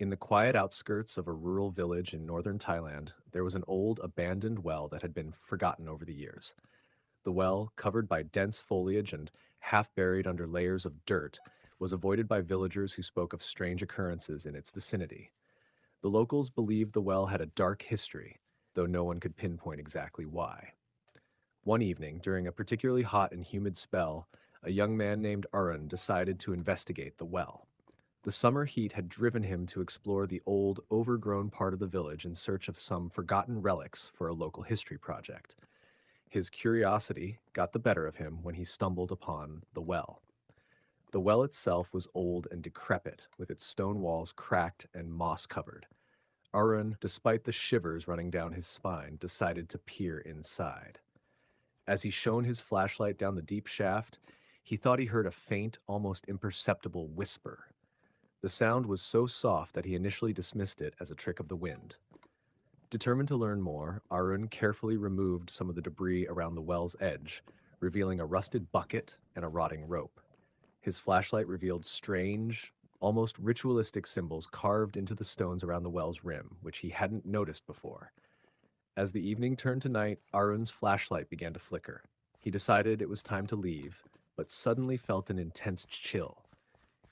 In the quiet outskirts of a rural village in northern Thailand, there was an old abandoned well that had been forgotten over the years. The well, covered by dense foliage and half buried under layers of dirt, was avoided by villagers who spoke of strange occurrences in its vicinity. The locals believed the well had a dark history, though no one could pinpoint exactly why. One evening, during a particularly hot and humid spell, a young man named Arun decided to investigate the well. The summer heat had driven him to explore the old, overgrown part of the village in search of some forgotten relics for a local history project. His curiosity got the better of him when he stumbled upon the well. The well itself was old and decrepit, with its stone walls cracked and moss covered. Arun, despite the shivers running down his spine, decided to peer inside. As he shone his flashlight down the deep shaft, he thought he heard a faint, almost imperceptible whisper. The sound was so soft that he initially dismissed it as a trick of the wind. Determined to learn more, Arun carefully removed some of the debris around the well's edge, revealing a rusted bucket and a rotting rope. His flashlight revealed strange, almost ritualistic symbols carved into the stones around the well's rim, which he hadn't noticed before. As the evening turned to night, Arun's flashlight began to flicker. He decided it was time to leave, but suddenly felt an intense chill.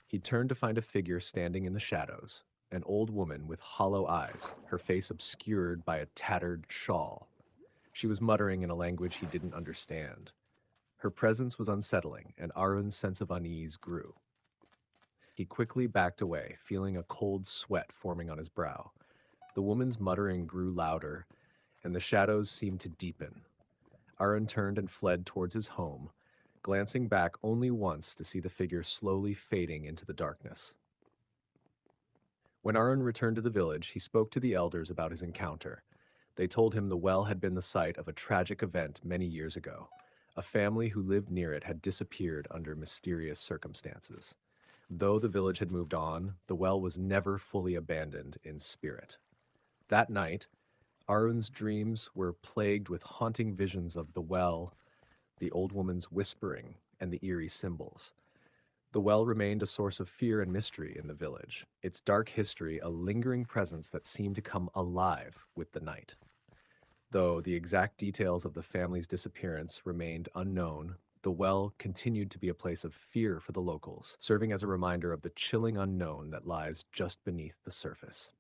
He turned to find a figure standing in the shadows, an old woman with hollow eyes, her face obscured by a tattered shawl. She was muttering in a language he didn't understand. Her presence was unsettling, and Arun's sense of unease grew. He quickly backed away, feeling a cold sweat forming on his brow. The woman's muttering grew louder, and the shadows seemed to deepen. Arun turned and fled towards his home, glancing back only once to see the figure slowly fading into the darkness. When Arun returned to the village, he spoke to the elders about his encounter. They told him the well had been the site of a tragic event many years ago. A family who lived near it had disappeared under mysterious circumstances. Though the village had moved on, the well was never fully abandoned in spirit. That night, Arun's dreams were plagued with haunting visions of the well, the old woman's whispering, and the eerie symbols. The well remained a source of fear and mystery in the village, its dark history a lingering presence that seemed to come alive with the night. Though the exact details of the family's disappearance remained unknown, the well continued to be a place of fear for the locals, serving as a reminder of the chilling unknown that lies just beneath the surface.